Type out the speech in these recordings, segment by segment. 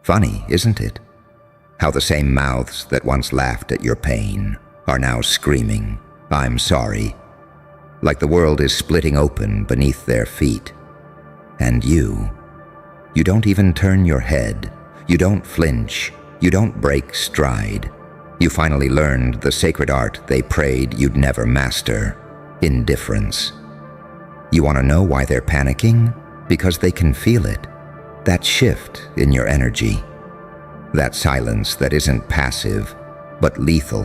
Funny, isn't it? How the same mouths that once laughed at your pain are now screaming, "I'm sorry," like the world is splitting open beneath their feet. And you don't even turn your head, you don't flinch, you don't break stride. You finally learned the sacred art they prayed you'd never master, indifference. You want to know why they're panicking? Because they can feel it. That shift in your energy. That silence that isn't passive, but lethal.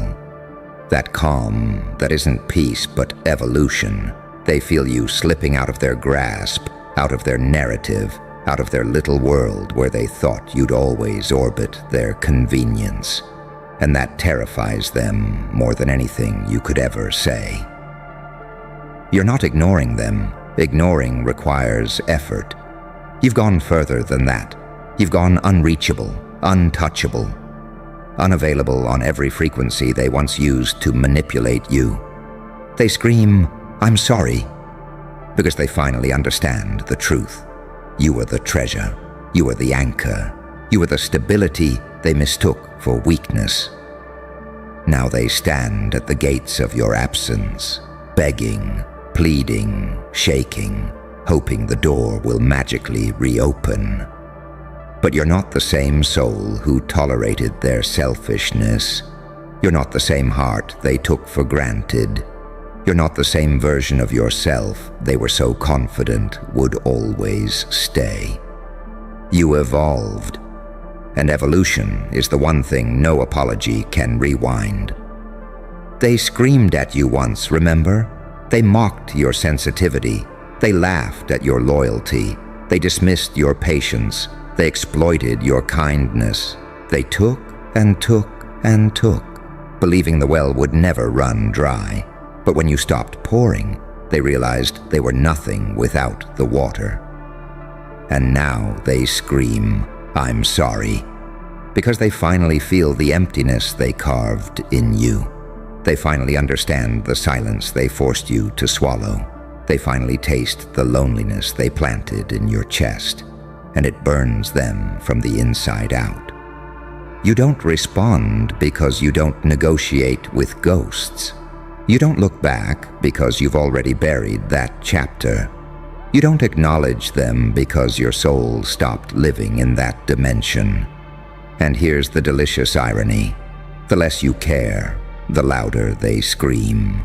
That calm that isn't peace, but evolution. They feel you slipping out of their grasp, out of their narrative, out of their little world where they thought you'd always orbit their convenience. And that terrifies them more than anything you could ever say. You're not ignoring them. Ignoring requires effort. You've gone further than that. You've gone unreachable, untouchable, unavailable on every frequency they once used to manipulate you. They scream, "I'm sorry," because they finally understand the truth. You were the treasure. You were the anchor. You were the stability they mistook for weakness. Now they stand at the gates of your absence, begging, pleading, shaking, hoping the door will magically reopen. But you're not the same soul who tolerated their selfishness. You're not the same heart they took for granted. You're not the same version of yourself they were so confident would always stay. You evolved, and evolution is the one thing no apology can rewind. They screamed at you once, remember? They mocked your sensitivity. They laughed at your loyalty. They dismissed your patience. They exploited your kindness. They took and took and took, believing the well would never run dry. But when you stopped pouring, they realized they were nothing without the water. And now they scream, "I'm sorry," because they finally feel the emptiness they carved in you. They finally understand the silence they forced you to swallow. They finally taste the loneliness they planted in your chest, and it burns them from the inside out. You don't respond because you don't negotiate with ghosts. You don't look back because you've already buried that chapter. You don't acknowledge them because your soul stopped living in that dimension. And here's the delicious irony. The less you care, the louder they scream.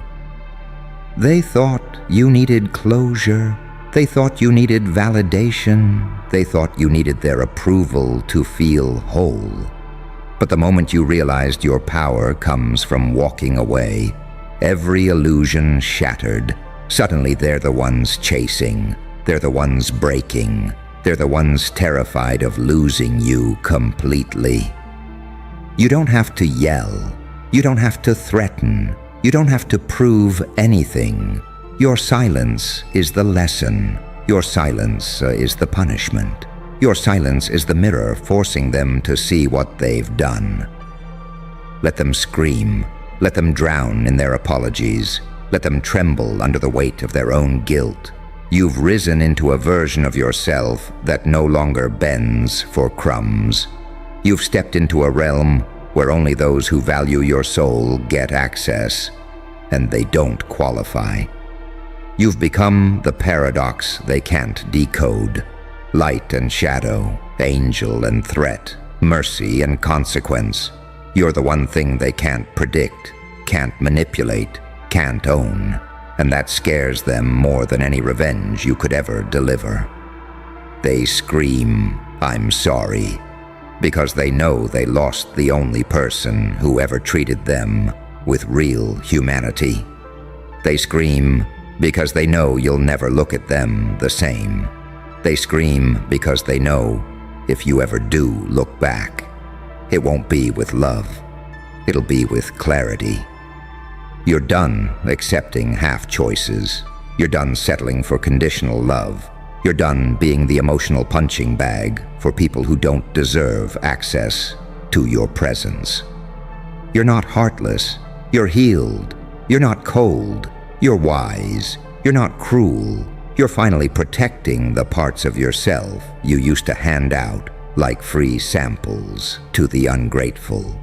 They thought you needed closure. They thought you needed validation. They thought you needed their approval to feel whole. But the moment you realized your power comes from walking away, every illusion shattered. Suddenly they're the ones chasing. They're the ones breaking. They're the ones terrified of losing you completely. You don't have to yell. You don't have to threaten. You don't have to prove anything. Your silence is the lesson. Your silence is the punishment. Your silence is the mirror forcing them to see what they've done. Let them scream. Let them drown in their apologies. Let them tremble under the weight of their own guilt. You've risen into a version of yourself that no longer bends for crumbs. You've stepped into a realm where only those who value your soul get access, and they don't qualify. You've become the paradox they can't decode. Light and shadow, angel and threat, mercy and consequence. You're the one thing they can't predict, can't manipulate, can't own, and that scares them more than any revenge you could ever deliver. They scream, "I'm sorry," because they know they lost the only person who ever treated them with real humanity. They scream because they know you'll never look at them the same. They scream because they know if you ever do look back, it won't be with love. It'll be with clarity. You're done accepting half choices. You're done settling for conditional love. You're done being the emotional punching bag for people who don't deserve access to your presence. You're not heartless. You're healed. You're not cold. You're wise. You're not cruel. You're finally protecting the parts of yourself you used to hand out like free samples to the ungrateful.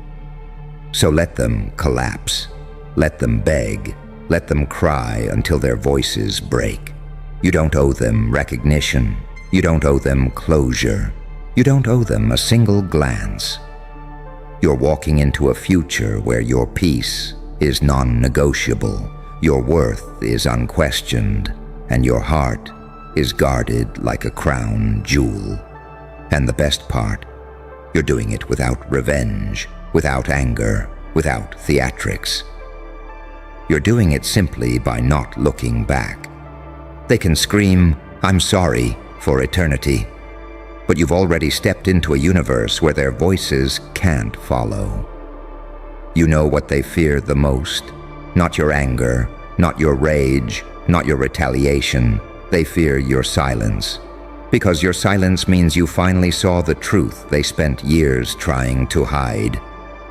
So let them collapse, let them beg, let them cry until their voices break. You don't owe them recognition, you don't owe them closure, you don't owe them a single glance. You're walking into a future where your peace is non-negotiable, your worth is unquestioned, and your heart is guarded like a crown jewel. And the best part, you're doing it without revenge, without anger, without theatrics. You're doing it simply by not looking back. They can scream, "I'm sorry," for eternity, but you've already stepped into a universe where their voices can't follow. You know what they fear the most, not your anger, not your rage, not your retaliation. They fear your silence, because your silence means you finally saw the truth they spent years trying to hide.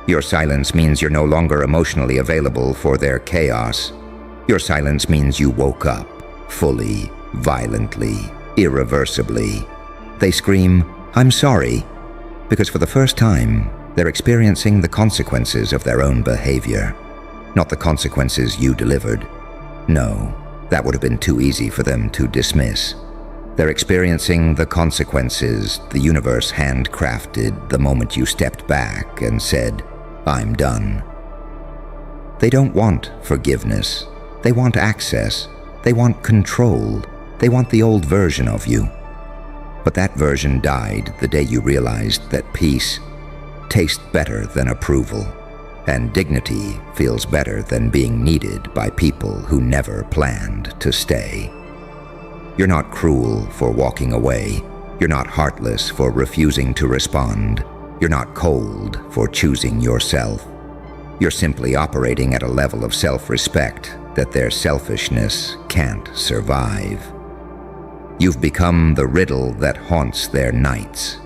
Your silence means you're no longer emotionally available for their chaos. Your silence means you woke up, fully, violently, irreversibly. They scream, "I'm sorry," because for the first time, they're experiencing the consequences of their own behavior, not the consequences you delivered. No, that would have been too easy for them to dismiss. They're experiencing the consequences the universe handcrafted the moment you stepped back and said, "I'm done." They don't want forgiveness. They want access. They want control. They want the old version of you. But that version died the day you realized that peace tastes better than approval, and dignity feels better than being needed by people who never planned to stay. You're not cruel for walking away. You're not heartless for refusing to respond. You're not cold for choosing yourself. You're simply operating at a level of self-respect that their selfishness can't survive. You've become the riddle that haunts their nights,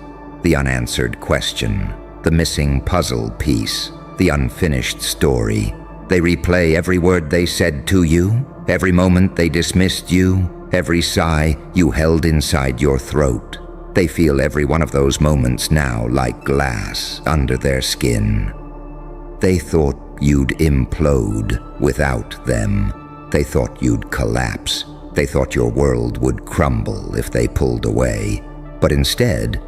the unanswered question, the missing puzzle piece, the unfinished story. They replay every word they said to you, every moment they dismissed you, every sigh you held inside your throat. They feel every one of those moments now like glass under their skin. They thought you'd implode without them. They thought you'd collapse. They thought your world would crumble if they pulled away. But instead,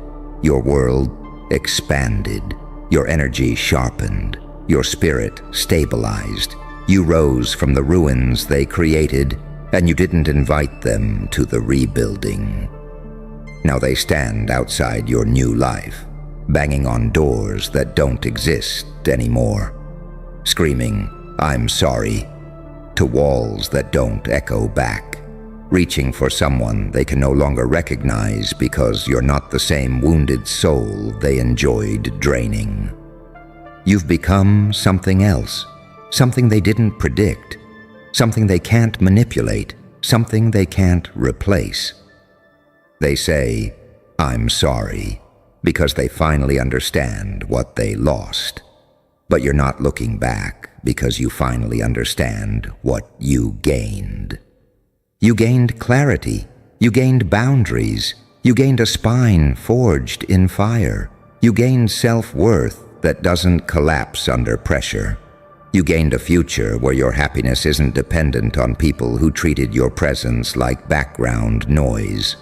your world expanded. Your energy sharpened. Your spirit stabilized. You rose from the ruins they created, and you didn't invite them to the rebuilding. Now they stand outside your new life, banging on doors that don't exist anymore, screaming, "I'm sorry," to walls that don't echo back, reaching for someone they can no longer recognize because you're not the same wounded soul they enjoyed draining. You've become something else, something they didn't predict, something they can't manipulate, something they can't replace. They say, "I'm sorry," because they finally understand what they lost. But you're not looking back because you finally understand what you gained. You gained clarity. You gained boundaries. You gained a spine forged in fire. You gained self-worth that doesn't collapse under pressure. You gained a future where your happiness isn't dependent on people who treated your presence like background noise.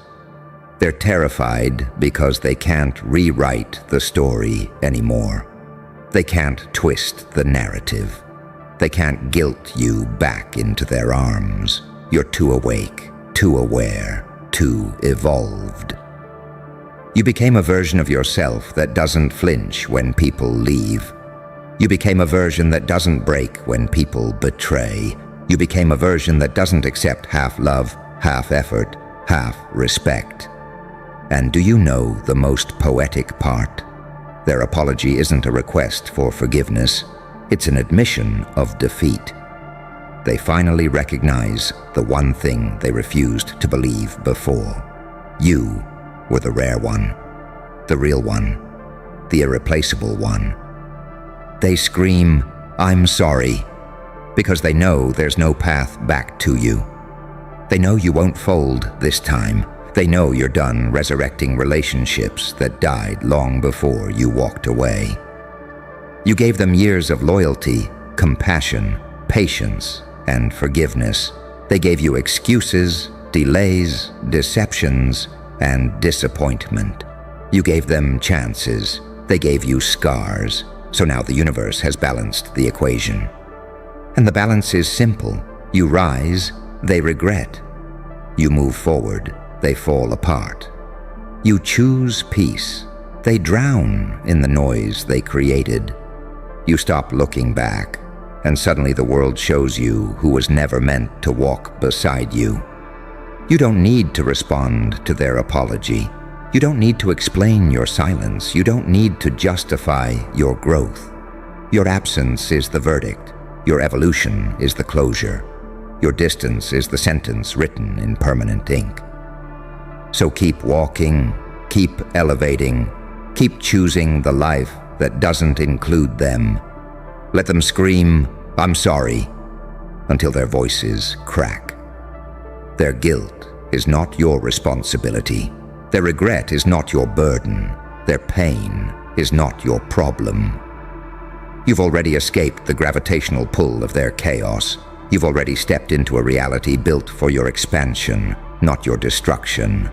They're terrified because they can't rewrite the story anymore. They can't twist the narrative. They can't guilt you back into their arms. You're too awake, too aware, too evolved. You became a version of yourself that doesn't flinch when people leave. You became a version that doesn't break when people betray. You became a version that doesn't accept half love, half effort, half respect. And do you know the most poetic part? Their apology isn't a request for forgiveness. It's an admission of defeat. They finally recognize the one thing they refused to believe before. You were the rare one, the real one, the irreplaceable one. They scream, "I'm sorry," because they know there's no path back to you. They know you won't fold this time. They know you're done resurrecting relationships that died long before you walked away. You gave them years of loyalty, compassion, patience, and forgiveness. They gave you excuses, delays, deceptions, and disappointment. You gave them chances. They gave you scars. So now the universe has balanced the equation. And the balance is simple. You rise, they regret. You move forward, they fall apart. You choose peace. They drown in the noise they created. You stop looking back, and suddenly the world shows you who was never meant to walk beside you. You don't need to respond to their apology. You don't need to explain your silence. You don't need to justify your growth. Your absence is the verdict. Your evolution is the closure. Your distance is the sentence written in permanent ink. So keep walking, keep elevating, keep choosing the life that doesn't include them. Let them scream, "I'm sorry," until their voices crack. Their guilt is not your responsibility. Their regret is not your burden. Their pain is not your problem. You've already escaped the gravitational pull of their chaos. You've already stepped into a reality built for your expansion, not your destruction.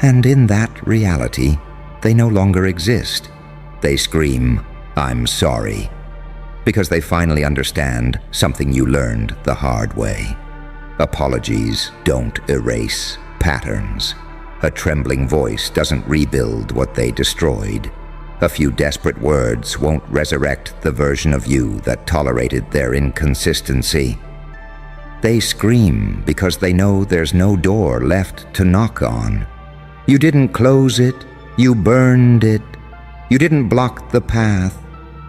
And in that reality, they no longer exist. They scream, "I'm sorry," because they finally understand something you learned the hard way. Apologies don't erase patterns. A trembling voice doesn't rebuild what they destroyed. A few desperate words won't resurrect the version of you that tolerated their inconsistency. They scream because they know there's no door left to knock on. You didn't close it, you burned it. You didn't block the path.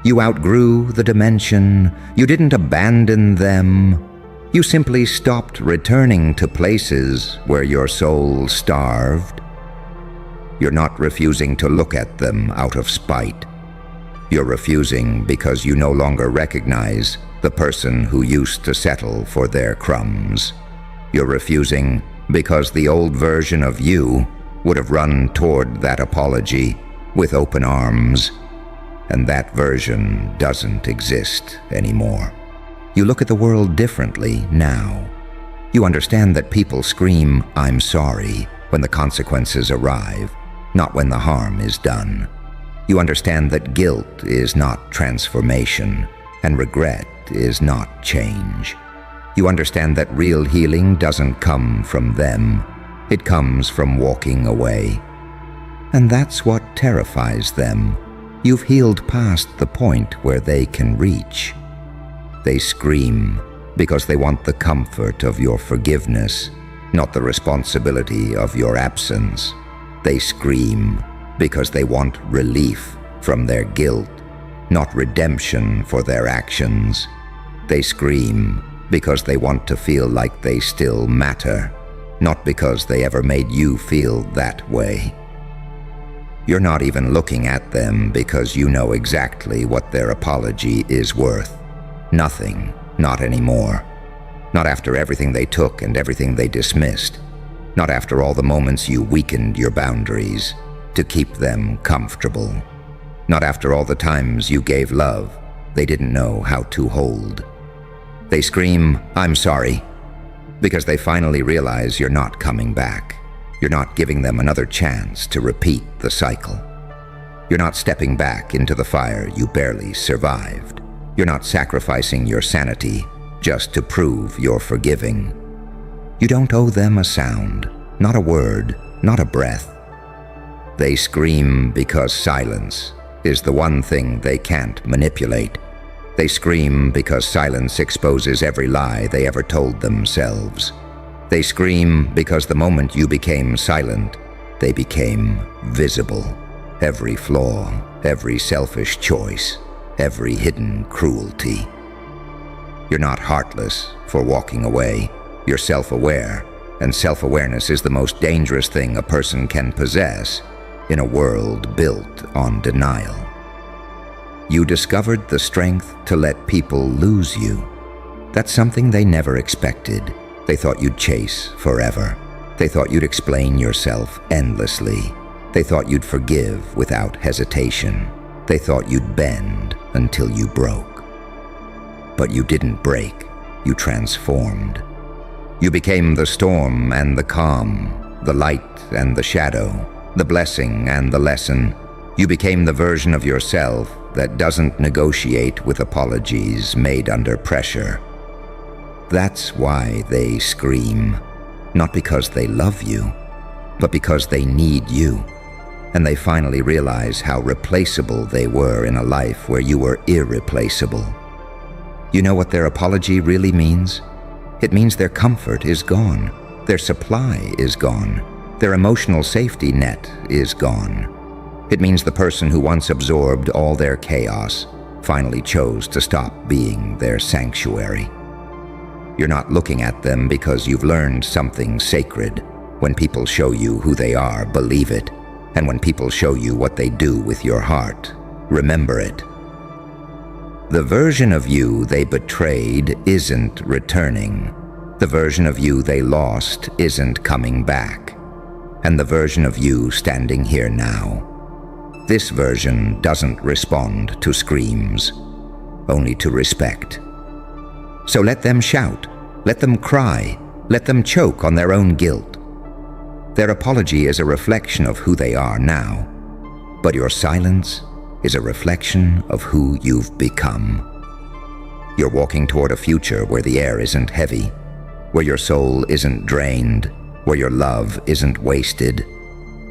You outgrew the dimension. You didn't abandon them. You simply stopped returning to places where your soul starved. You're not refusing to look at them out of spite. You're refusing because you no longer recognize the person who used to settle for their crumbs. You're refusing because the old version of you would have run toward that apology with open arms, and that version doesn't exist anymore. You look at the world differently now. You understand that people scream, "I'm sorry," when the consequences arrive, not when the harm is done. You understand that guilt is not transformation, and regret is not change. You understand that real healing doesn't come from them. It comes from walking away. And that's what terrifies them. You've healed past the point where they can reach. They scream because they want the comfort of your forgiveness, not the responsibility of your absence. They scream because they want relief from their guilt, not redemption for their actions. They scream because they want to feel like they still matter, not because they ever made you feel that way. You're not even looking at them because you know exactly what their apology is worth. Nothing, not anymore. Not after everything they took and everything they dismissed. Not after all the moments you weakened your boundaries to keep them comfortable. Not after all the times you gave love they didn't know how to hold. They scream, "I'm sorry," because they finally realize you're not coming back. You're not giving them another chance to repeat the cycle. You're not stepping back into the fire you barely survived. You're not sacrificing your sanity just to prove you're forgiving. You don't owe them a sound, not a word, not a breath. They scream because silence is the one thing they can't manipulate. They scream because silence exposes every lie they ever told themselves. They scream because the moment you became silent, they became visible. Every flaw, every selfish choice, every hidden cruelty. You're not heartless for walking away. You're self-aware, and self-awareness is the most dangerous thing a person can possess in a world built on denial. You discovered the strength to let people lose you. That's something they never expected. They thought you'd chase forever. They thought you'd explain yourself endlessly. They thought you'd forgive without hesitation. They thought you'd bend until you broke. But you didn't break, you transformed. You became the storm and the calm, the light and the shadow, the blessing and the lesson. You became the version of yourself that doesn't negotiate with apologies made under pressure. That's why they scream, not because they love you, but because they need you. And they finally realize how replaceable they were in a life where you were irreplaceable. You know what their apology really means? It means their comfort is gone, their supply is gone, their emotional safety net is gone. It means the person who once absorbed all their chaos finally chose to stop being their sanctuary. You're not looking at them because you've learned something sacred. When people show you who they are, believe it. And when people show you what they do with your heart, remember it. The version of you they betrayed isn't returning. The version of you they lost isn't coming back. And the version of you standing here now, this version doesn't respond to screams, only to respect. So let them shout, let them cry, let them choke on their own guilt. Their apology is a reflection of who they are now, but your silence is a reflection of who you've become. You're walking toward a future where the air isn't heavy, where your soul isn't drained, where your love isn't wasted.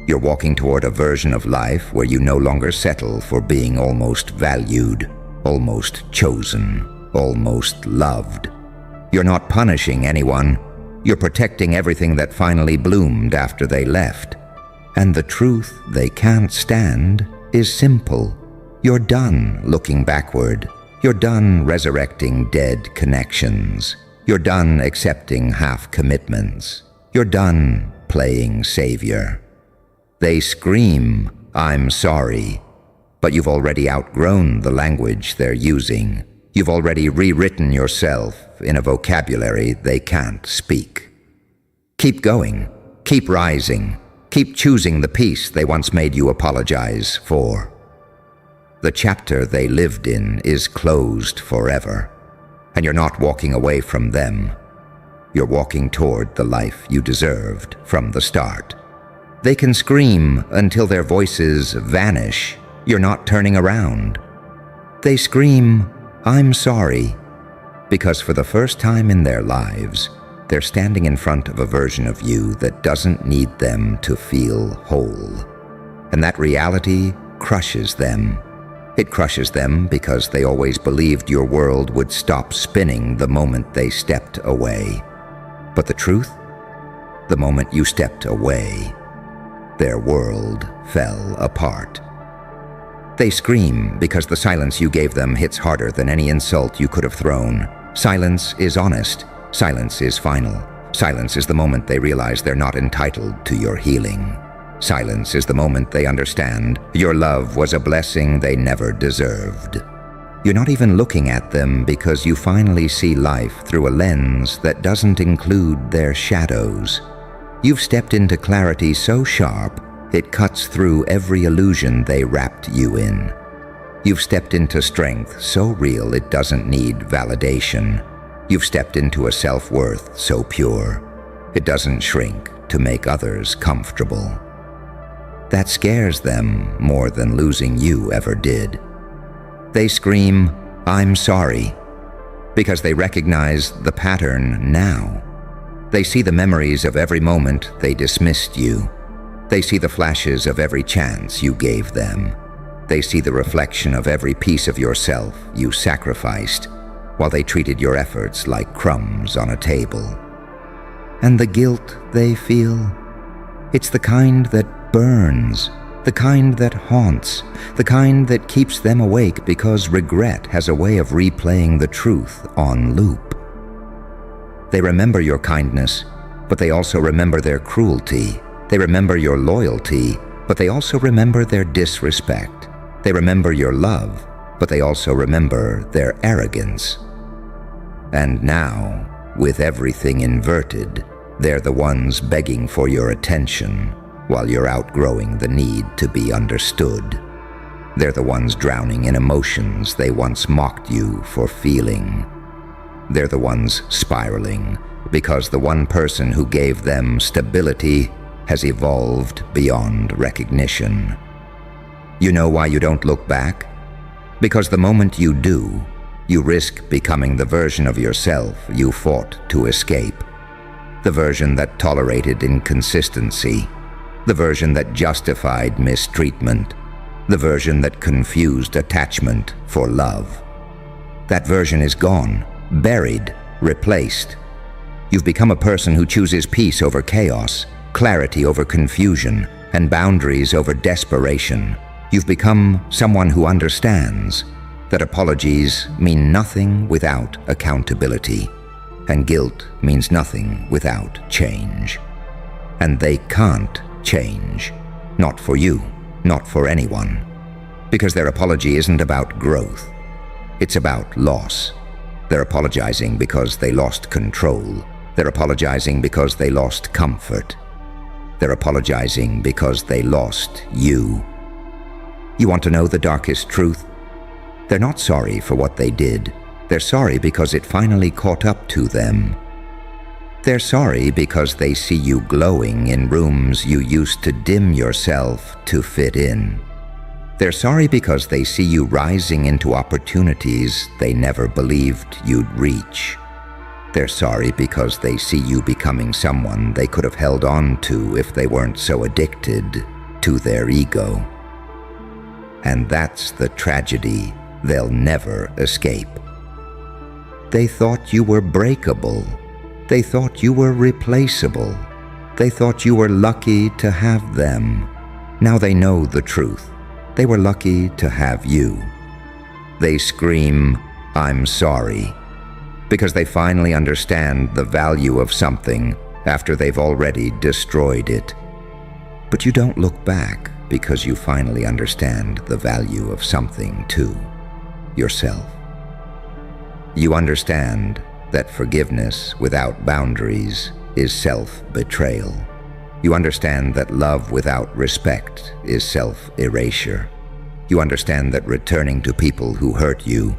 You're walking toward a version of life where you no longer settle for being almost valued, almost chosen, almost loved. You're not punishing anyone. You're protecting everything that finally bloomed after they left. And the truth they can't stand is simple. You're done looking backward. You're done resurrecting dead connections. You're done accepting half commitments. You're done playing savior. They scream, "I'm sorry," but you've already outgrown the language they're using. You've already rewritten yourself in a vocabulary they can't speak. Keep going, keep rising, keep choosing the peace they once made you apologize for. The chapter they lived in is closed forever, and you're not walking away from them. You're walking toward the life you deserved from the start. They can scream until their voices vanish. You're not turning around. They scream, "I'm sorry," because for the first time in their lives, they're standing in front of a version of you that doesn't need them to feel whole. And that reality crushes them. It crushes them because they always believed your world would stop spinning the moment they stepped away. But the truth? The moment you stepped away, their world fell apart. They scream because the silence you gave them hits harder than any insult you could have thrown. Silence is honest. Silence is final. Silence is the moment they realize they're not entitled to your healing. Silence is the moment they understand your love was a blessing they never deserved. You're not even looking at them because you finally see life through a lens that doesn't include their shadows. You've stepped into clarity so sharp, it cuts through every illusion they wrapped you in. You've stepped into strength so real it doesn't need validation. You've stepped into a self-worth so pure, it doesn't shrink to make others comfortable. That scares them more than losing you ever did. They scream, "I'm sorry," because they recognize the pattern now. They see the memories of every moment they dismissed you. They see the flashes of every chance you gave them. They see the reflection of every piece of yourself you sacrificed, while they treated your efforts like crumbs on a table. And the guilt they feel, it's the kind that burns, the kind that haunts, the kind that keeps them awake because regret has a way of replaying the truth on loop. They remember your kindness, but they also remember their cruelty. They remember your loyalty, but they also remember their disrespect. They remember your love, but they also remember their arrogance. And now, with everything inverted, They're the ones begging for your attention while you're outgrowing the need to be understood. They're the ones drowning in emotions they once mocked you for feeling. They're the ones spiraling because the one person who gave them stability has evolved beyond recognition. You know why you don't look back? Because the moment you do, you risk becoming the version of yourself you fought to escape. The version that tolerated inconsistency. The version that justified mistreatment. The version that confused attachment for love. That version is gone, buried, replaced. You've become a person who chooses peace over chaos, clarity over confusion, and boundaries over desperation. You've become someone who understands that apologies mean nothing without accountability, and guilt means nothing without change. And they can't change. Not for you, not for anyone. Because their apology isn't about growth. It's about loss. They're apologizing because they lost control. They're apologizing because they lost comfort. They're apologizing because they lost you. You want to know the darkest truth? They're not sorry for what they did. They're sorry because it finally caught up to them. They're sorry because they see you glowing in rooms you used to dim yourself to fit in. They're sorry because they see you rising into opportunities they never believed you'd reach. They're sorry because they see you becoming someone they could have held on to if they weren't so addicted to their ego. And that's the tragedy they'll never escape. They thought you were breakable. They thought you were replaceable. They thought you were lucky to have them. Now they know the truth. They were lucky to have you. They scream, "I'm sorry," because they finally understand the value of something after they've already destroyed it. But you don't look back because you finally understand the value of something too, yourself. You understand that forgiveness without boundaries is self-betrayal. You understand that love without respect is self-erasure. You understand that returning to people who hurt you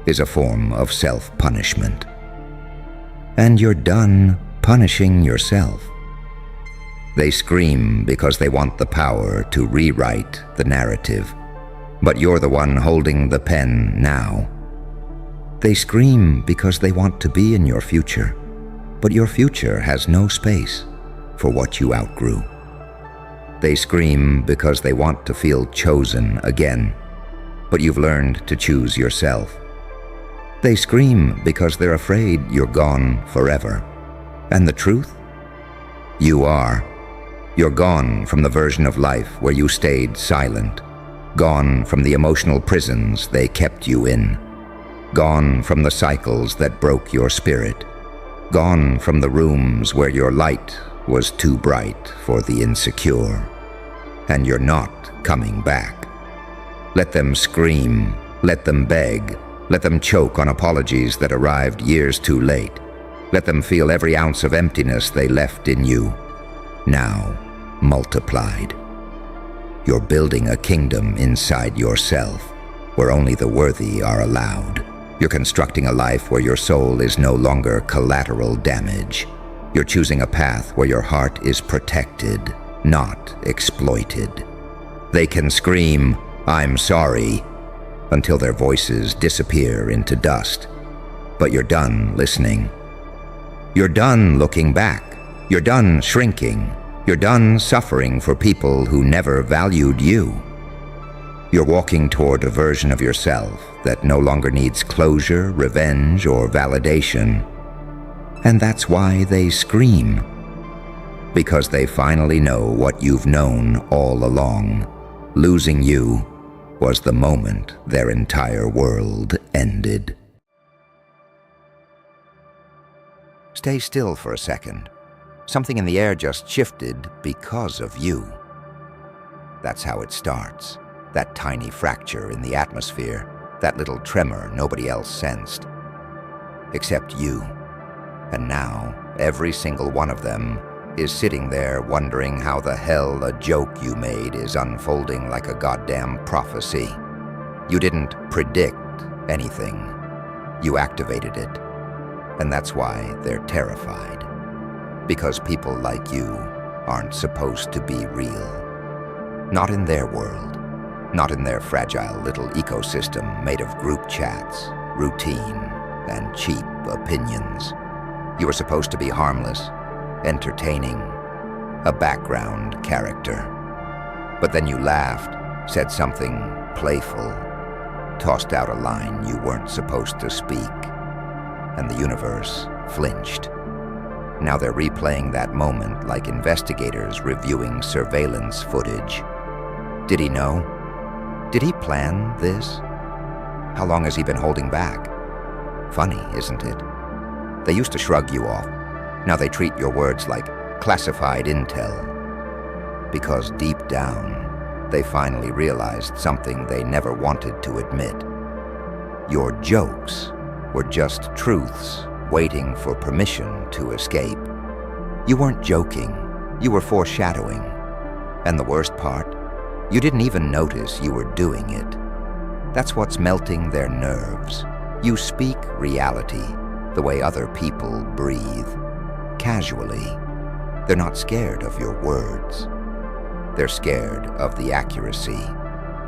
is a form of self-punishment. And you're done punishing yourself. They scream because they want the power to rewrite the narrative, but you're the one holding the pen now. They scream because they want to be in your future, but your future has no space for what you outgrew. They scream because they want to feel chosen again, but you've learned to choose yourself. They scream because they're afraid you're gone forever. And the truth? You are. You're gone from the version of life where you stayed silent, gone from the emotional prisons they kept you in, gone from the cycles that broke your spirit, gone from the rooms where your light was too bright for the insecure. And you're not coming back. Let them scream, let them beg, let them choke on apologies that arrived years too late. Let them feel every ounce of emptiness they left in you, now multiplied. You're building a kingdom inside yourself, where only the worthy are allowed. You're constructing a life where your soul is no longer collateral damage. You're choosing a path where your heart is protected, not exploited. They can scream, "I'm sorry," until their voices disappear into dust. But you're done listening. You're done looking back. You're done shrinking. You're done suffering for people who never valued you. You're walking toward a version of yourself that no longer needs closure, revenge, or validation. And that's why they scream. Because they finally know what you've known all along. Losing you was the moment their entire world ended. Stay still for a second. Something in the air just shifted because of you. That's how it starts. That tiny fracture in the atmosphere, that little tremor nobody else sensed. Except you. And now, every single one of them is sitting there wondering how the hell a joke you made is unfolding like a goddamn prophecy. You didn't predict anything. You activated it. And that's why they're terrified. Because people like you aren't supposed to be real. Not in their world. Not in their fragile little ecosystem made of group chats, routine, and cheap opinions. You were supposed to be harmless, entertaining, a background character. But then you laughed, said something playful, tossed out a line you weren't supposed to speak, and the universe flinched. Now they're replaying that moment like investigators reviewing surveillance footage. Did he know? Did he plan this? How long has he been holding back? Funny, isn't it? They used to shrug you off. Now they treat your words like classified intel. Because deep down, they finally realized something they never wanted to admit. Your jokes were just truths waiting for permission to escape. You weren't joking, you were foreshadowing. And the worst part, you didn't even notice you were doing it. That's what's melting their nerves. You speak reality, the way other people breathe, casually. They're not scared of your words. They're scared of the accuracy.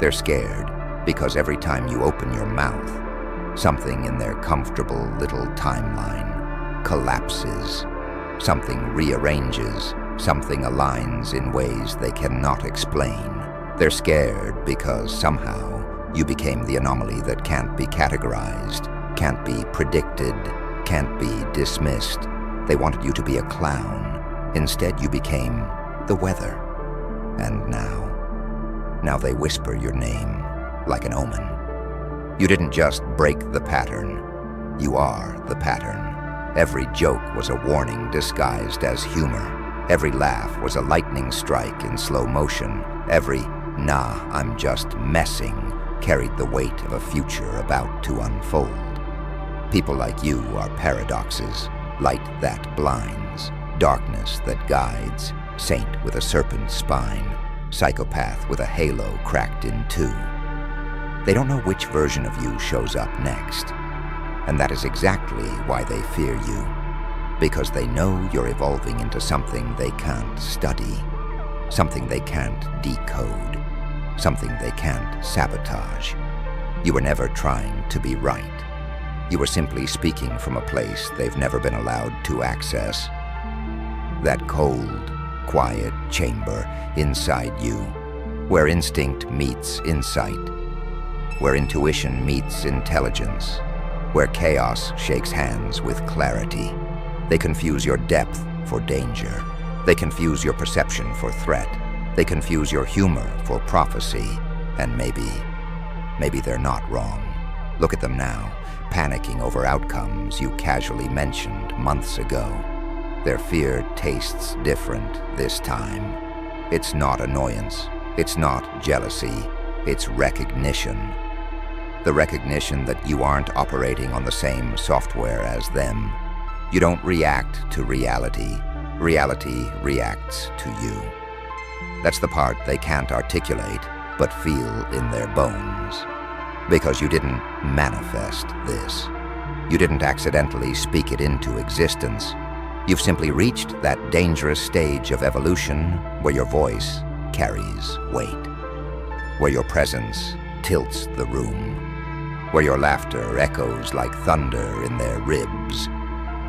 They're scared because every time you open your mouth, something in their comfortable little timeline collapses. Something rearranges. Something aligns in ways they cannot explain. They're scared because somehow you became the anomaly that can't be categorized, can't be predicted, can't be dismissed. They wanted you to be a clown. Instead, you became the weather. And now they whisper your name like an omen. You didn't just break the pattern. You are the pattern. Every joke was a warning disguised as humor. Every laugh was a lightning strike in slow motion. Every "nah, I'm just messing" carried the weight of a future about to unfold. People like you are paradoxes, light that blinds, darkness that guides, saint with a serpent's spine, psychopath with a halo cracked in two. They don't know which version of you shows up next. And that is exactly why they fear you. Because they know you're evolving into something they can't study, something they can't decode, something they can't sabotage. You were never trying to be right. You were simply speaking from a place they've never been allowed to access. That cold, quiet chamber inside you, where instinct meets insight, where intuition meets intelligence, where chaos shakes hands with clarity. They confuse your depth for danger. They confuse your perception for threat. They confuse your humor for prophecy. And maybe they're not wrong. Look at them now, panicking over outcomes you casually mentioned months ago. Their fear tastes different this time. It's not annoyance. It's not jealousy. It's recognition. The recognition that you aren't operating on the same software as them. You don't react to reality. Reality reacts to you. That's the part they can't articulate, but feel in their bones. Because you didn't manifest this. You didn't accidentally speak it into existence. You've simply reached that dangerous stage of evolution where your voice carries weight, where your presence tilts the room, where your laughter echoes like thunder in their ribs.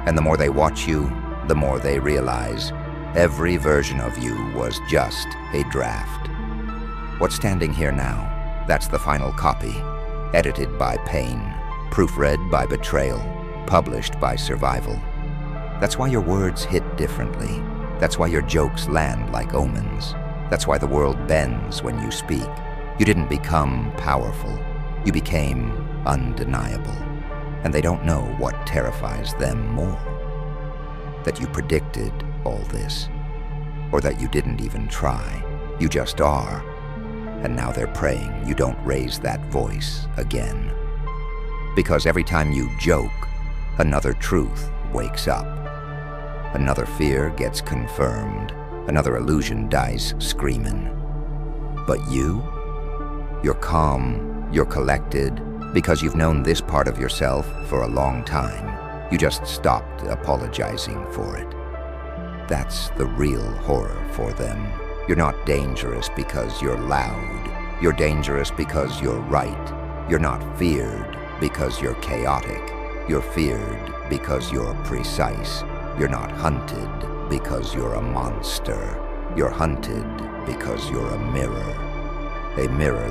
And the more they watch you, the more they realize every version of you was just a draft. What's standing here now, that's the final copy, edited by pain, proofread by betrayal, published by survival. That's why your words hit differently. That's why your jokes land like omens. That's why the world bends when you speak. You didn't become powerful. You became undeniable. And they don't know what terrifies them more. That you predicted all this. Or that you didn't even try. You just are. And now they're praying you don't raise that voice again. Because every time you joke, another truth wakes up. Another fear gets confirmed. Another illusion dies screaming. But you're calm, you're collected, because you've known this part of yourself for a long time. You just stopped apologizing for it. That's the real horror for them. You're not dangerous because you're loud. You're dangerous because you're right. You're not feared because you're chaotic. You're feared because you're precise. You're not hunted because you're a monster. You're hunted because you're a mirror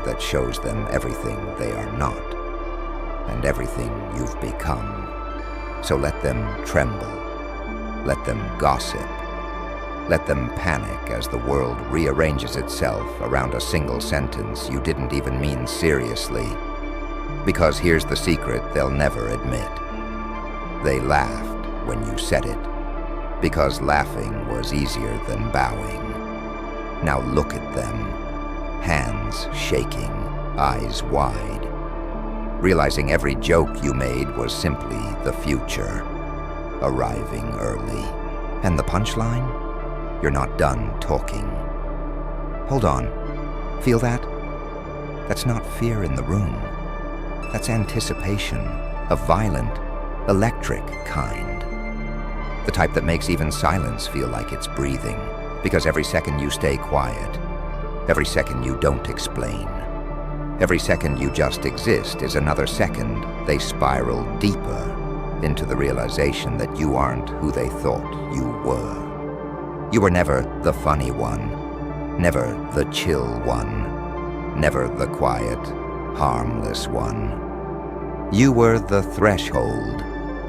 that shows them everything they are not and everything you've become. So let them tremble, let them gossip, let them panic as the world rearranges itself around a single sentence you didn't even mean seriously. Because here's the secret they'll never admit. They laughed when you said it, because laughing was easier than bowing. Now look at them, hands shaking, eyes wide, realizing every joke you made was simply the future, arriving early. And the punchline? You're not done talking. Hold on, feel that? That's not fear in the room. That's anticipation, a violent, electric kind. The type that makes even silence feel like it's breathing, because every second you stay quiet, every second you don't explain, every second you just exist is another second they spiral deeper into the realization that you aren't who they thought you were. You were never the funny one, never the chill one, never the quiet, harmless one. You were the threshold,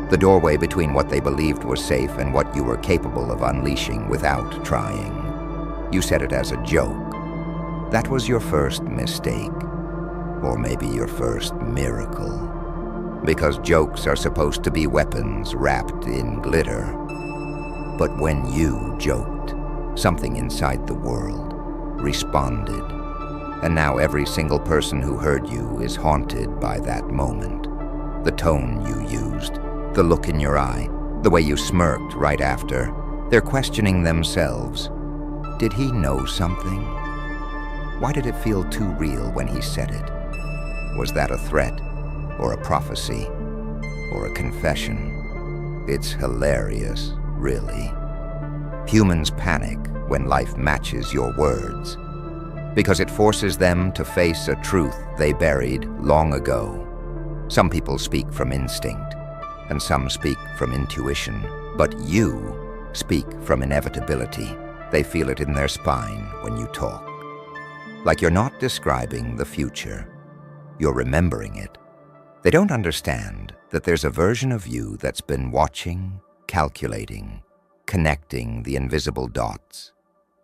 the doorway between what they believed was safe and what you were capable of unleashing without trying. You said it as a joke. That was your first mistake, or maybe your first miracle. Because jokes are supposed to be weapons wrapped in glitter. But when you joked, something inside the world responded. And now every single person who heard you is haunted by that moment. The tone you used, the look in your eye, the way you smirked right after. They're questioning themselves. Did he know something? Why did it feel too real when he said it? Was that a threat, or a prophecy, or a confession? It's hilarious, really. Humans panic when life matches your words, because it forces them to face a truth they buried long ago. Some people speak from instinct, and some speak from intuition, but you speak from inevitability. They feel it in their spine when you talk. Like you're not describing the future, you're remembering it. They don't understand that there's a version of you that's been watching, calculating, connecting the invisible dots,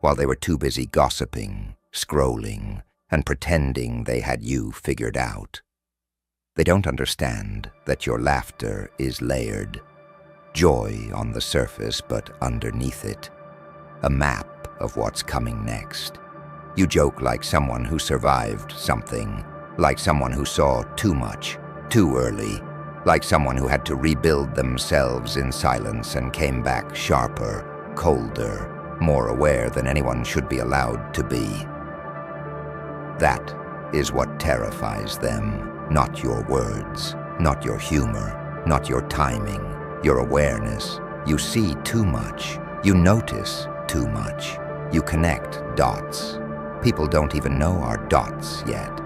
while they were too busy gossiping, scrolling, and pretending they had you figured out. They don't understand that your laughter is layered, joy on the surface, but underneath it, a map of what's coming next. You joke like someone who survived something, like someone who saw too much, too early, like someone who had to rebuild themselves in silence and came back sharper, colder, more aware than anyone should be allowed to be. That is what terrifies them. Not your words, not your humor, not your timing, your awareness. You see too much. You notice too much. You connect dots. People don't even know our dots yet.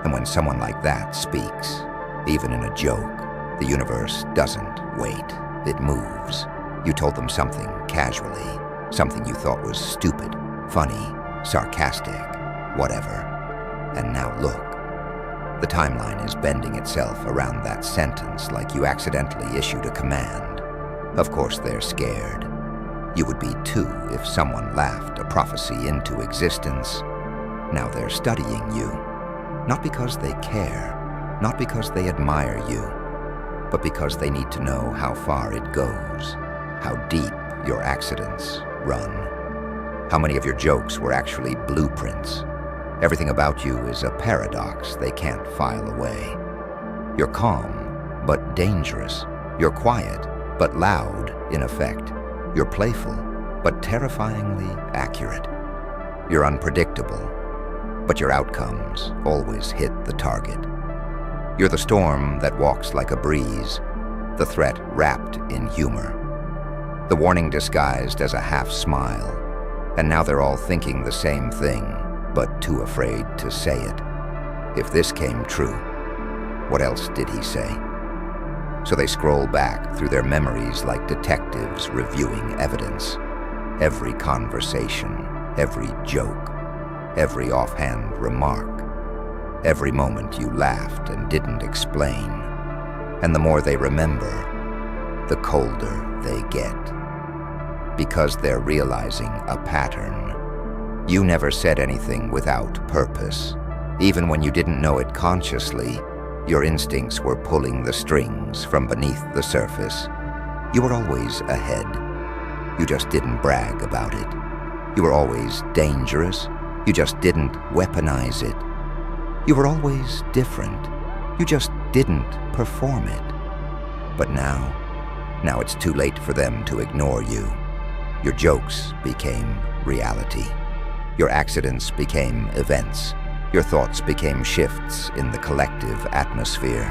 And when someone like that speaks, even in a joke, the universe doesn't wait. It moves. You told them something casually, something you thought was stupid, funny, sarcastic, whatever. And now look. The timeline is bending itself around that sentence like you accidentally issued a command. Of course they're scared. You would be too if someone laughed a prophecy into existence. Now they're studying you, not because they care, not because they admire you, but because they need to know how far it goes, how deep your accidents run, how many of your jokes were actually blueprints. Everything about you is a paradox they can't file away. You're calm, but dangerous. You're quiet, but loud, in effect. You're playful, but terrifyingly accurate. You're unpredictable, but your outcomes always hit the target. You're the storm that walks like a breeze, the threat wrapped in humor, the warning disguised as a half smile, and now they're all thinking the same thing, but too afraid to say it. If this came true, what else did he say? So they scroll back through their memories like detectives reviewing evidence. Every conversation, every joke, every offhand remark, every moment you laughed and didn't explain. And the more they remember, the colder they get. Because they're realizing a pattern. You never said anything without purpose. Even when you didn't know it consciously, your instincts were pulling the strings from beneath the surface. You were always ahead. You just didn't brag about it. You were always dangerous. You just didn't weaponize it. You were always different. You just didn't perform it. But now it's too late for them to ignore you. Your jokes became reality. Your accidents became events. Your thoughts became shifts in the collective atmosphere.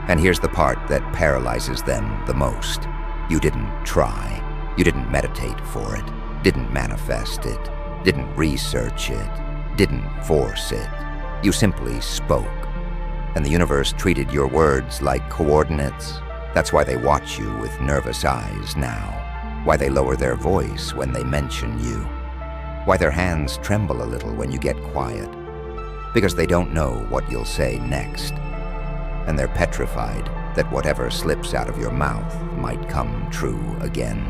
And here's the part that paralyzes them the most. You didn't try. You didn't meditate for it. Didn't manifest it. Didn't research it. Didn't force it. You simply spoke. And the universe treated your words like coordinates. That's why they watch you with nervous eyes now. Why they lower their voice when they mention you. Why their hands tremble a little when you get quiet. Because they don't know what you'll say next. And they're petrified that whatever slips out of your mouth might come true again.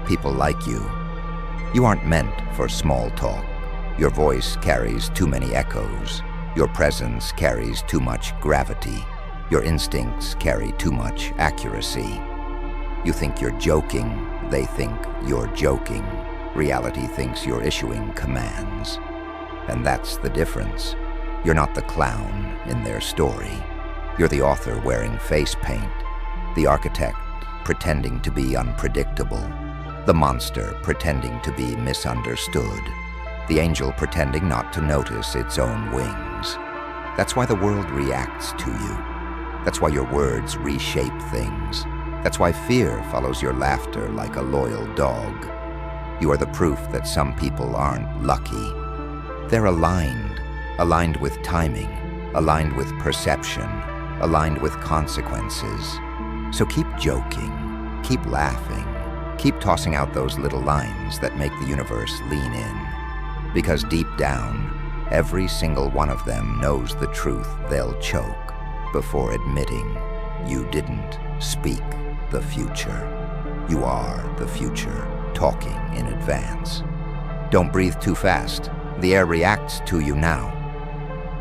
People like you. You aren't meant for small talk. Your voice carries too many echoes. Your presence carries too much gravity. Your instincts carry too much accuracy. You think you're joking. They think you're joking. Reality thinks you're issuing commands. And that's the difference. You're not the clown in their story. You're the author wearing face paint, the architect pretending to be unpredictable, the monster pretending to be misunderstood, the angel pretending not to notice its own wings. That's why the world reacts to you. That's why your words reshape things. That's why fear follows your laughter like a loyal dog. You are the proof that some people aren't lucky. They're aligned with timing, aligned with perception, aligned with consequences. So keep joking, keep laughing, keep tossing out those little lines that make the universe lean in. Because deep down, every single one of them knows the truth they'll choke before admitting you didn't speak the future. You are the future, talking in advance. Don't breathe too fast. The air reacts to you now.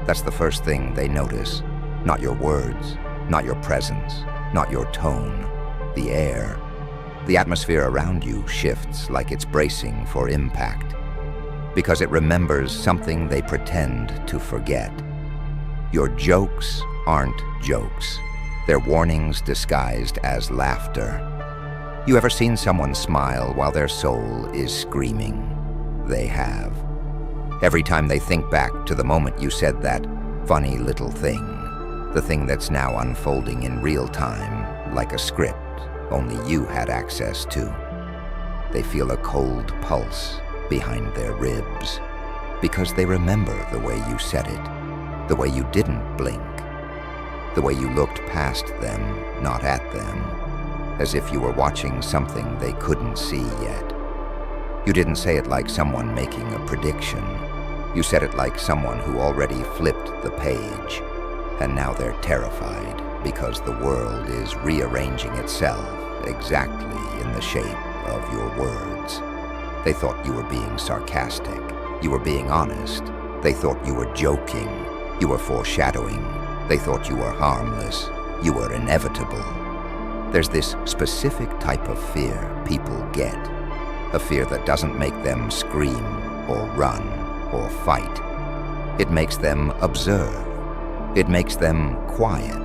That's the first thing they notice. Not your words, not your presence, not your tone. The air. The atmosphere around you shifts like it's bracing for impact. Because it remembers something they pretend to forget. Your jokes aren't jokes. They're warnings disguised as laughter. You ever seen someone smile while their soul is screaming? They have. Every time they think back to the moment you said that funny little thing, the thing that's now unfolding in real time like a script only you had access to. They feel a cold pulse behind their ribs because they remember the way you said it, the way you didn't blink, the way you looked past them, not at them, as if you were watching something they couldn't see yet. You didn't say it like someone making a prediction. You said it like someone who already flipped the page, and now they're terrified because the world is rearranging itself exactly in the shape of your words. They thought you were being sarcastic. You were being honest. They thought you were joking. You were foreshadowing. They thought you were harmless. You were inevitable. There's this specific type of fear people get. A fear that doesn't make them scream or run or fight. It makes them observe. It makes them quiet.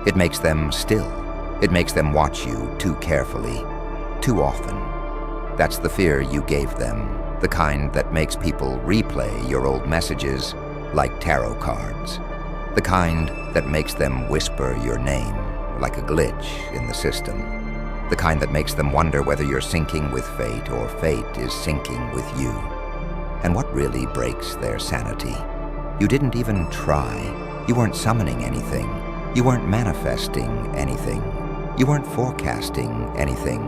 It makes them still. It makes them watch you too carefully, too often. That's the fear you gave them, the kind that makes people replay your old messages like tarot cards, the kind that makes them whisper your name like a glitch in the system, the kind that makes them wonder whether you're sinking with fate or fate is sinking with you. And what really breaks their sanity? You didn't even try. You weren't summoning anything. You weren't manifesting anything. You weren't forecasting anything.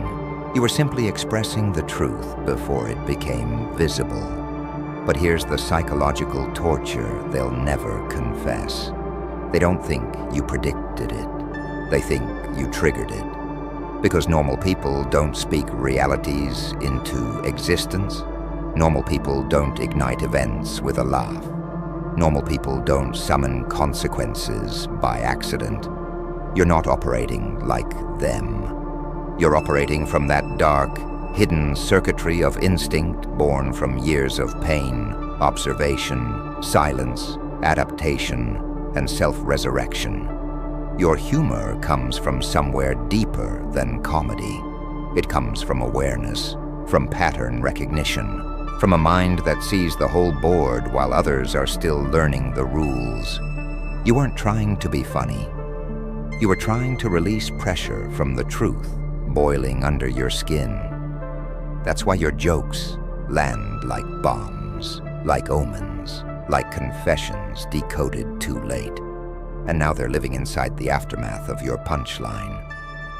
You were simply expressing the truth before it became visible. But here's the psychological torture they'll never confess. They don't think you predicted it. They think you triggered it. Because normal people don't speak realities into existence. Normal people don't ignite events with a laugh. Normal people don't summon consequences by accident. You're not operating like them. You're operating from that dark, hidden circuitry of instinct born from years of pain, observation, silence, adaptation, and self-resurrection. Your humor comes from somewhere deeper than comedy. It comes from awareness, from pattern recognition, from a mind that sees the whole board while others are still learning the rules. You weren't trying to be funny. You were trying to release pressure from the truth boiling under your skin. That's why your jokes land like bombs, like omens, like confessions decoded too late. And now they're living inside the aftermath of your punchline.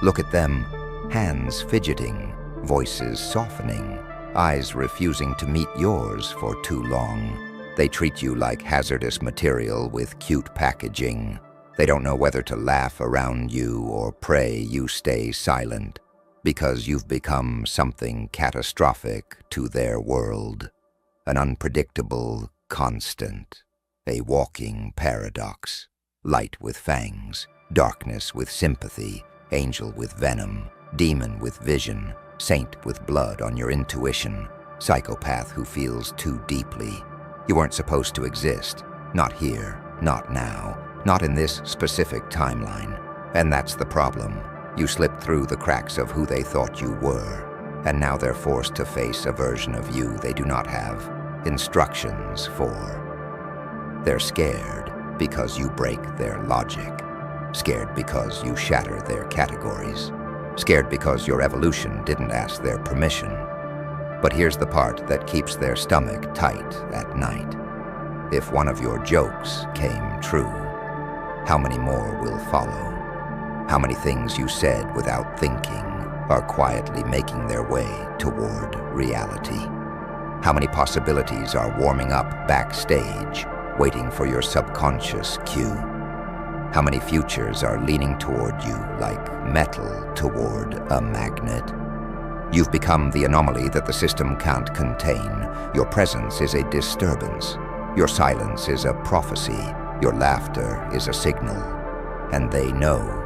Look at them, hands fidgeting, voices softening, eyes refusing to meet yours for too long. They treat you like hazardous material with cute packaging. They don't know whether to laugh around you or pray you stay silent, because you've become something catastrophic to their world. An unpredictable constant, a walking paradox. Light with fangs, darkness with sympathy, angel with venom, demon with vision, saint with blood on your intuition, psychopath who feels too deeply. You weren't supposed to exist. Not here, not now, not in this specific timeline. And that's the problem. You slipped through the cracks of who they thought you were, and now they're forced to face a version of you they do not have instructions for. They're scared because you break their logic, scared because you shatter their categories, scared because your evolution didn't ask their permission. But here's the part that keeps their stomach tight at night. If one of your jokes came true, how many more will follow? How many things you said without thinking are quietly making their way toward reality? How many possibilities are warming up backstage, waiting for your subconscious cue? How many futures are leaning toward you like metal toward a magnet? You've become the anomaly that the system can't contain. Your presence is a disturbance. Your silence is a prophecy. Your laughter is a signal. And they know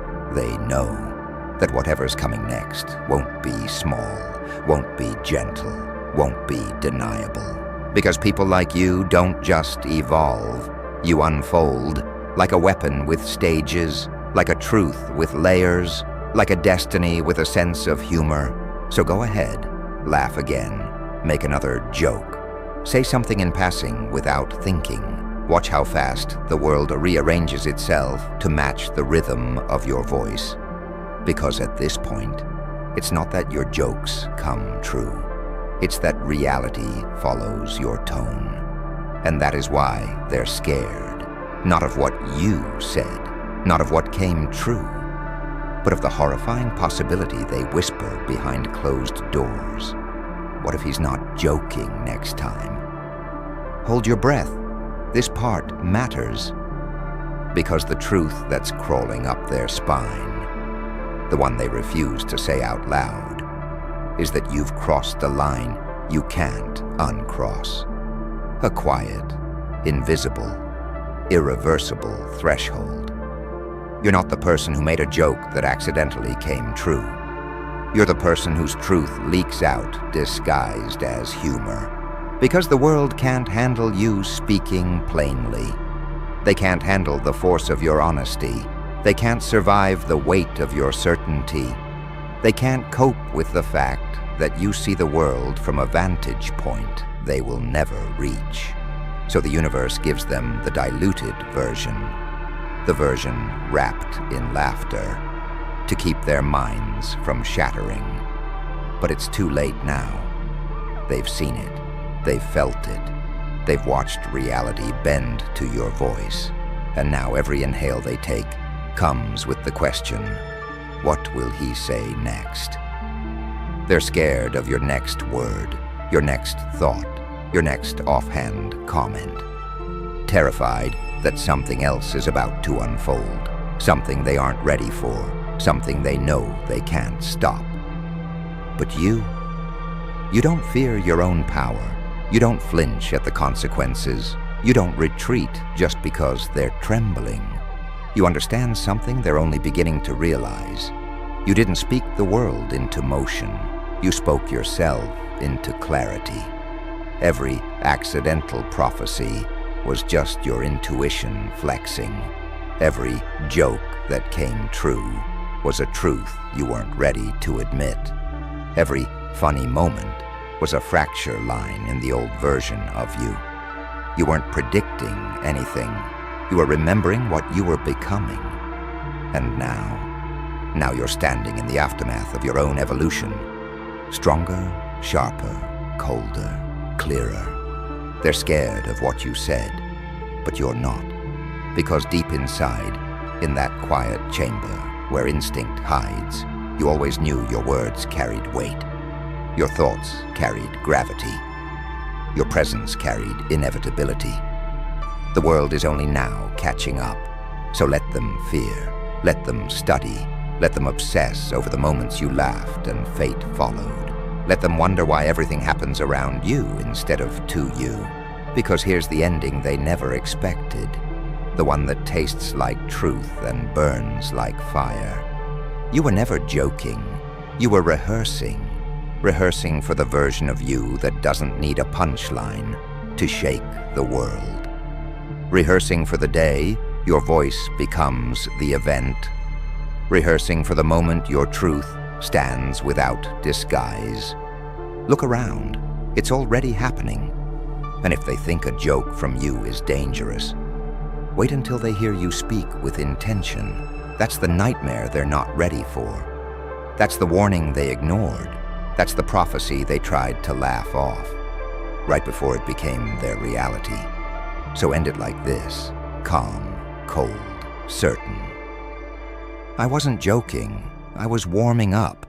that whatever's coming next won't be small, won't be gentle, won't be deniable. Because people like you don't just evolve. You unfold like a weapon with stages, like a truth with layers, like a destiny with a sense of humor. So go ahead, laugh again, make another joke. Say something in passing without thinking. Watch how fast the world rearranges itself to match the rhythm of your voice. Because at this point, it's not that your jokes come true. It's that reality follows your tone. And that is why they're scared. Not of what you said, not of what came true, but of the horrifying possibility they whisper behind closed doors. What if he's not joking next time? Hold your breath. This part matters. Because the truth that's crawling up their spine, the one they refuse to say out loud, is that you've crossed a line you can't uncross. A quiet, invisible, irreversible threshold. You're not the person who made a joke that accidentally came true. You're the person whose truth leaks out disguised as humor. Because the world can't handle you speaking plainly. They can't handle the force of your honesty. They can't survive the weight of your certainty. They can't cope with the fact that you see the world from a vantage point they will never reach. So the universe gives them the diluted version, the version wrapped in laughter, to keep their minds from shattering. But it's too late now. They've seen it, they've felt it, they've watched reality bend to your voice, and now every inhale they take comes with the question, what will he say next? They're scared of your next word, your next thought, your next offhand comment. Terrified that something else is about to unfold, something they aren't ready for, something they know they can't stop. But you don't fear your own power. You don't flinch at the consequences. You don't retreat just because they're trembling. You understand something they're only beginning to realize. You didn't speak the world into motion. You spoke yourself into clarity. Every accidental prophecy was just your intuition flexing. Every joke that came true was a truth you weren't ready to admit. Every funny moment was a fracture line in the old version of you. You weren't predicting anything. You were remembering what you were becoming. And now you're standing in the aftermath of your own evolution. Stronger, sharper, colder, clearer. They're scared of what you said, but you're not. Because deep inside, in that quiet chamber where instinct hides, you always knew your words carried weight. Your thoughts carried gravity. Your presence carried inevitability. The world is only now catching up, so let them fear, let them study, let them obsess over the moments you laughed and fate followed. Let them wonder why everything happens around you instead of to you. Because here's the ending they never expected, the one that tastes like truth and burns like fire. You were never joking. You were rehearsing for the version of you that doesn't need a punchline to shake the world. Rehearsing for the day your voice becomes the event. Rehearsing for the moment your truth stands without disguise. Look around. It's already happening. And if they think a joke from you is dangerous, wait until they hear you speak with intention. That's the nightmare they're not ready for. That's the warning they ignored. That's the prophecy they tried to laugh off, right before it became their reality. So end it like this, calm, cold, certain. I wasn't joking. I was warming up.